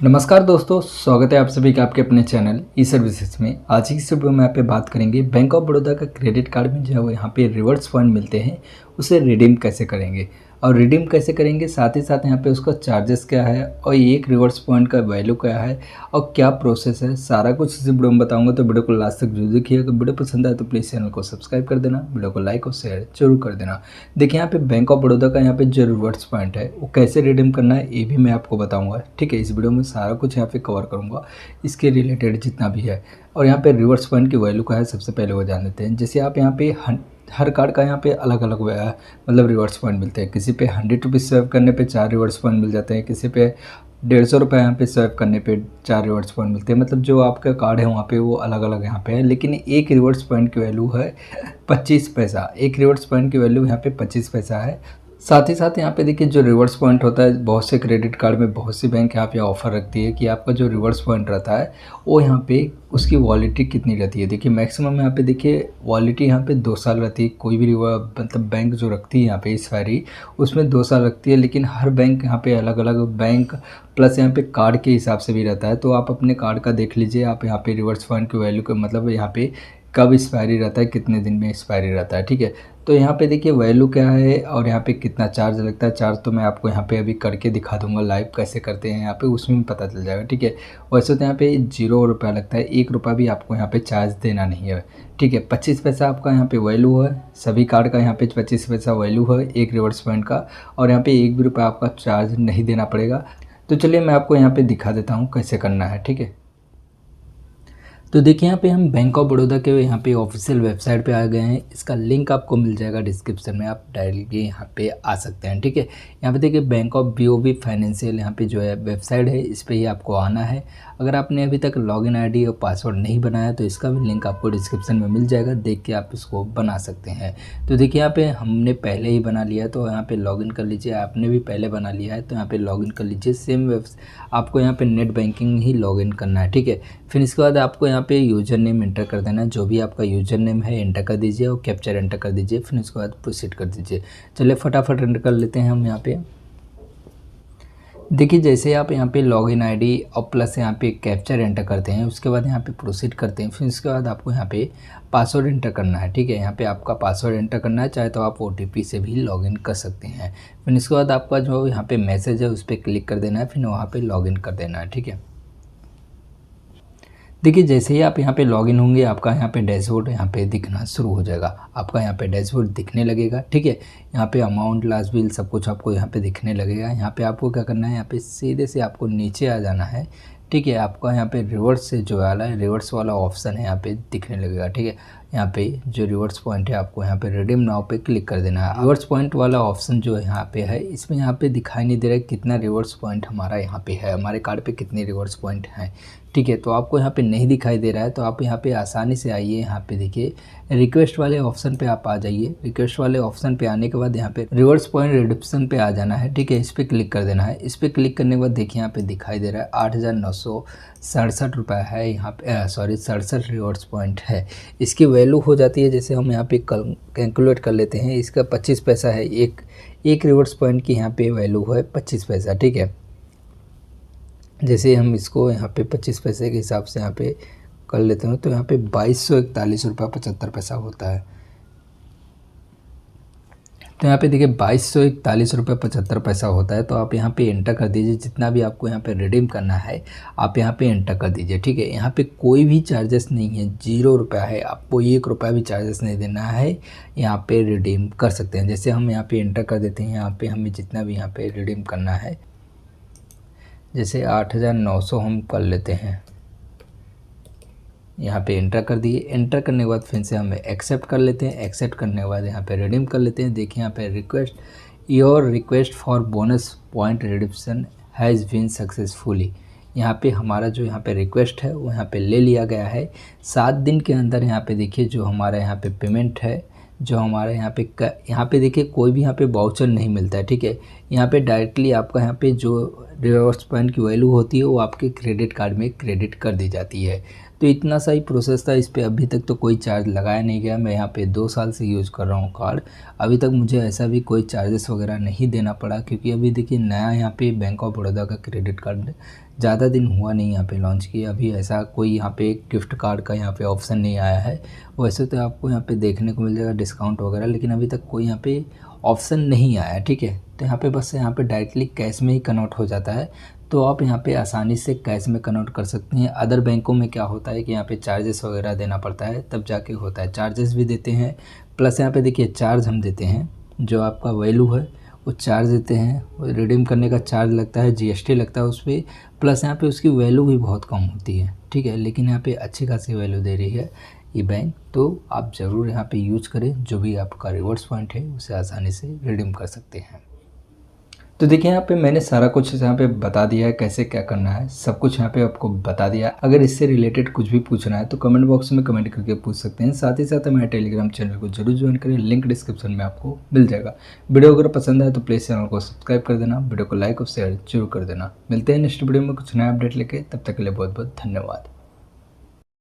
नमस्कार दोस्तों, स्वागत है आप सभी का आपके अपने चैनल ई सर्विसेज में। आज की इस वीडियो में यहाँ पे बात करेंगे बैंक ऑफ बड़ौदा का क्रेडिट कार्ड में जो है वो यहाँ पे रिवर्स पॉइंट मिलते हैं, उसे रिडीम कैसे करेंगे और रिडीम कैसे करेंगे, साथ ही साथ यहाँ पे उसका चार्जेस क्या है और एक रिवर्स पॉइंट का वैल्यू क्या है और क्या प्रोसेस है, सारा कुछ इस वीडियो में बताऊंगा। तो वीडियो को लास्ट तक जरूर देखिए। अगर वीडियो पसंद आए तो प्लीज़ चैनल को सब्सक्राइब कर देना, वीडियो को लाइक और शेयर जरूर कर देना। देखिए यहाँ पे बैंक ऑफ बड़ौदा का यहाँ पे जो रिवर्स पॉइंट है वो कैसे रिडीम करना है ये भी मैं आपको बताऊंगा। ठीक है, इस वीडियो में सारा कुछ यहाँ पे कवर करूँगा, इसके रिलेटेड जितना भी है। और यहाँ पे रिवर्स पॉइंट की वैल्यू क्या है सबसे पहले वो जान लेते हैं। जैसे आप यहाँ पे हर कार्ड का यहाँ पे अलग अलग मतलब रिवर्स पॉइंट मिलते हैं। किसी पे 100 रुपीज़ सेव करने पे 4 रिवर्स पॉइंट मिल जाते हैं, किसी पे 150 रुपये यहाँ पे सेव करने पे 4 रिवर्स पॉइंट मिलते हैं। मतलब जो आपका कार्ड है वहाँ पे वो अलग अलग यहाँ पे है, लेकिन एक रिवर्स पॉइंट की वैल्यू है 25 पैसा। एक रिवर्स पॉइंट की वैल्यू यहाँ पे 25 पैसा है। साथ ही साथ यहाँ पे देखिए जो रिवर्स पॉइंट होता है, बहुत से क्रेडिट कार्ड में बहुत सी बैंक यहाँ पे ऑफर रखती है कि आपका जो रिवर्स पॉइंट रहता है वो यहाँ पे उसकी वैलिडिटी कितनी रहती है। देखिए मैक्सिमम यहाँ पे देखिए वैलिडिटी यहाँ पे 2 साल रहती है। कोई भी मतलब बैंक जो रखती है यहाँ पे एक्सपायरी उसमें 2 साल रखती है, लेकिन हर बैंक यहाँ पे अलग अलग बैंक प्लस यहाँ पे कार्ड के हिसाब से भी रहता है। तो आप अपने कार्ड का देख लीजिए, आप यहाँ पे रिवर्स पॉइंट की वैल्यू का मतलब यहाँ पे कब एक्सपायरी रहता है, कितने दिन में एक्सपायरी रहता है। ठीक है, तो यहाँ पे देखिए वैल्यू क्या है और यहाँ पे कितना चार्ज लगता है। चार्ज तो मैं आपको यहाँ पे अभी करके दिखा दूंगा, लाइव कैसे करते हैं यहाँ पे उसमें भी पता चल जाएगा। ठीक है, वैसे तो यहाँ पे 0 रुपया लगता है, 1 रुपया भी आपको यहाँ पे चार्ज देना नहीं है। ठीक है, 25 पैसा आपका यहाँ पे वैल्यू है, सभी कार्ड का यहाँ पे 25 पैसा वैल्यू है एक रिवर्स पॉइंट का, और यहाँ पे 1 भी रुपया आपका चार्ज नहीं देना पड़ेगा। तो चलिए मैं आपको यहाँ पे दिखा देता हूँ कैसे करना है। ठीक है, तो देखिए यहाँ पे हम बैंक ऑफ बड़ौदा के यहाँ पे ऑफिशियल वेबसाइट पे आ गए हैं। इसका लिंक आपको मिल जाएगा डिस्क्रिप्शन में, आप डायरेक्टली यहाँ पे आ सकते हैं। ठीक है, यहाँ पे देखिए बैंक ऑफ BOB फाइनेंशियल यहाँ पे जो है वेबसाइट है, इस पर ही आपको आना है। अगर आपने अभी तक लॉगिन ID और पासवर्ड नहीं बनाया तो इसका भी लिंक आपको डिस्क्रिप्शन में मिल जाएगा, देख के आप इसको बना सकते हैं। तो देखिए यहाँ पे हमने पहले ही बना लिया है तो यहाँ पे लॉगिन कर लीजिए। आपने भी पहले बना लिया है तो यहाँ पे लॉगिन कर लीजिए। सेम आपको यहाँ पे नेट बैंकिंग ही लॉगिन करना है। ठीक है, फिर इसके बाद आपको यहाँ पे यूज़र नेम एंटर कर देना है। जो भी आपका यूज़र नेम है एंटर कर दीजिए और कैप्चर एंटर कर दीजिए। फिर इसके बाद प्रोसीड कर दीजिए। चलिए फटाफट एंटर कर लेते हैं हम यहाँ पे। देखिए जैसे आप यहाँ पे लॉगिन ID और प्लस यहाँ पे कैप्चर एंटर करते हैं, उसके बाद यहाँ पे प्रोसीड करते हैं। फिर इसके बाद आपको यहाँ पे पासवर्ड एंटर करना है। ठीक है, यहाँ पे आपका पासवर्ड एंटर करना है, चाहे तो आप OTP से भी लॉगिन कर सकते हैं। फिर इसके बाद आपका जो यहाँ पे मैसेज है उस पर क्लिक कर देना है, फिर वहाँ पर लॉगिन कर देना है। ठीक है, देखिए जैसे ही आप यहाँ पे लॉगिन होंगे आपका यहाँ पे डैशबोर्ड यहाँ पे दिखना शुरू हो जाएगा। आपका यहाँ पे डैशबोर्ड दिखने लगेगा। ठीक है, यहाँ पे अमाउंट, लास्ट बिल सब कुछ आपको यहाँ पे दिखने लगेगा। यहाँ पे आपको क्या करना है, यहाँ पे सीधे से आपको नीचे आ जाना है। ठीक है, आपका यहाँ पे रिवर्स से जो वाला है, रिवर्स वाला ऑप्शन है यहाँ पे दिखने लगेगा। ठीक है, यहाँ पे जो रिवर्स पॉइंट है आपको यहाँ पे रिडीम नाउ पे क्लिक कर देना है। रिवर्स पॉइंट वाला ऑप्शन जो यहाँ पे है, इसमें यहाँ पे दिखाई नहीं दे रहा है कितना रिवर्स पॉइंट हमारा यहाँ पे है, हमारे कार्ड पे कितने रिवर्स पॉइंट हैं। ठीक है, तो आपको यहाँ पे नहीं दिखाई दे रहा है तो आप यहाँ पे आसानी से आइए। यहाँ पे देखिए रिक्वेस्ट वाले ऑप्शन पे आप आ जाइए। रिक्वेस्ट वाले ऑप्शन पे आने के बाद यहाँ पे रिवर्स पॉइंट रिडम्पशन पे आ जाना है। ठीक है, इस पर क्लिक कर देना है। इस पर क्लिक करने के बाद देखिए यहाँ पे दिखाई दे रहा है 8,967 रुपये है यहाँ पे, सॉरी 67 रिवर्स पॉइंट है। इसकी वैल्यू हो जाती है, जैसे हम यहाँ पे कैलकुलेट कर लेते हैं, इसका 25 पैसा है। एक रिवर्स पॉइंट की यहाँ पे वैल्यू है 25 पैसा। ठीक है, जैसे हम इसको यहाँ पे 25 पैसे के हिसाब से यहाँ पे कर लेते हैं तो यहाँ पे 2241 रुपये 75 पैसा होता है। तो यहाँ पे देखिए 2241 रुपये 75 पैसा होता है। तो आप यहाँ पे एंटर कर दीजिए, जितना भी आपको यहाँ पे रिडीम करना है आप यहाँ पे एंटर कर दीजिए। ठीक है, यहाँ पे कोई भी चार्जेस नहीं है, 0 रुपया है, आपको 1 रुपया भी चार्जेस नहीं देना है। यहाँ पे रिडीम कर सकते हैं। जैसे हम यहाँ पे एंटर कर देते हैं, यहाँ पे हमें जितना भी यहाँ पे रिडीम करना है, जैसे 8,900 हम कर लेते हैं। यहाँ पे एंटर कर दिए। एंटर करने के बाद फिर से हम एक्सेप्ट कर लेते हैं। एक्सेप्ट करने के बाद यहाँ पे रिडीम कर लेते हैं। देखिए यहाँ पे your request for bonus point redemption has been successfully. यहाँ पे हमारा जो यहाँ पे रिक्वेस्ट है वो यहाँ पे ले लिया गया है। 7 दिन के अंदर यहाँ पे देखिए जो हमारा यहाँ पे पेमेंट है, जो हमारे यहाँ पे देखिए कोई भी यहाँ पे वाउचर नहीं मिलता है। ठीक है, यहाँ पे डायरेक्टली आपका यहाँ पे जो रिवर्स पॉइंट की वैल्यू होती है वो आपके क्रेडिट कार्ड में क्रेडिट कर दी जाती है। तो इतना सा ही प्रोसेस था। इस पर अभी तक तो कोई चार्ज लगाया नहीं गया। मैं यहाँ पे 2 साल से यूज़ कर रहा हूँ कार्ड। अभी तक मुझे ऐसा भी कोई चार्जेस वगैरह नहीं देना पड़ा, क्योंकि अभी देखिए नया यहाँ पे बैंक ऑफ बड़ौदा का क्रेडिट कार्ड ज़्यादा दिन हुआ नहीं यहाँ पे लॉन्च किया। अभी ऐसा कोई यहाँ पे गिफ्ट कार्ड का यहाँ पे ऑप्शन नहीं आया है। वैसे तो आपको यहाँ पे देखने को मिल जाएगा डिस्काउंट वगैरह, लेकिन अभी तक कोई यहाँ पे ऑप्शन नहीं आया, ठीक है। तो यहाँ पे बस यहाँ पे डायरेक्टली कैश में ही कन्वर्ट हो जाता है। तो आप यहाँ पे आसानी से कैश में कन्वर्ट कर सकते हैं। अदर बैंकों में क्या होता है कि यहाँ पे चार्जेस वगैरह देना पड़ता है, तब जाके होता है। चार्जेस भी देते हैं, प्लस यहाँ पे देखिए चार्ज हम देते हैं, जो आपका वैल्यू है वो चार्ज देते हैं। रिडीम करने का चार्ज लगता है, जीएसटी लगता है उस पर, प्लस यहाँ पे उसकी वैल्यू भी बहुत कम होती है, ठीक है। लेकिन यहाँ पे अच्छी खासी वैल्यू दे रही है ये बैंक, तो आप ज़रूर यहाँ पे यूज करें। जो भी आपका रिवॉर्ड्स पॉइंट है उसे आसानी से रिडीम कर सकते हैं। तो देखिए यहाँ पे मैंने सारा कुछ यहाँ पे बता दिया है, कैसे क्या करना है, सब कुछ यहाँ पे आपको बता दिया। अगर इससे रिलेटेड कुछ भी पूछना है तो कमेंट बॉक्स में कमेंट करके पूछ सकते हैं। साथ ही साथ हमारे टेलीग्राम चैनल को जरूर ज्वाइन करें, लिंक डिस्क्रिप्शन में आपको मिल जाएगा। वीडियो अगर पसंद आए तो प्लीज़ चैनल को सब्सक्राइब कर देना, वीडियो को लाइक और शेयर जरूर कर देना। मिलते हैं नेक्स्ट वीडियो में कुछ नया अपडेट लेके, तब तक के लिए बहुत बहुत धन्यवाद।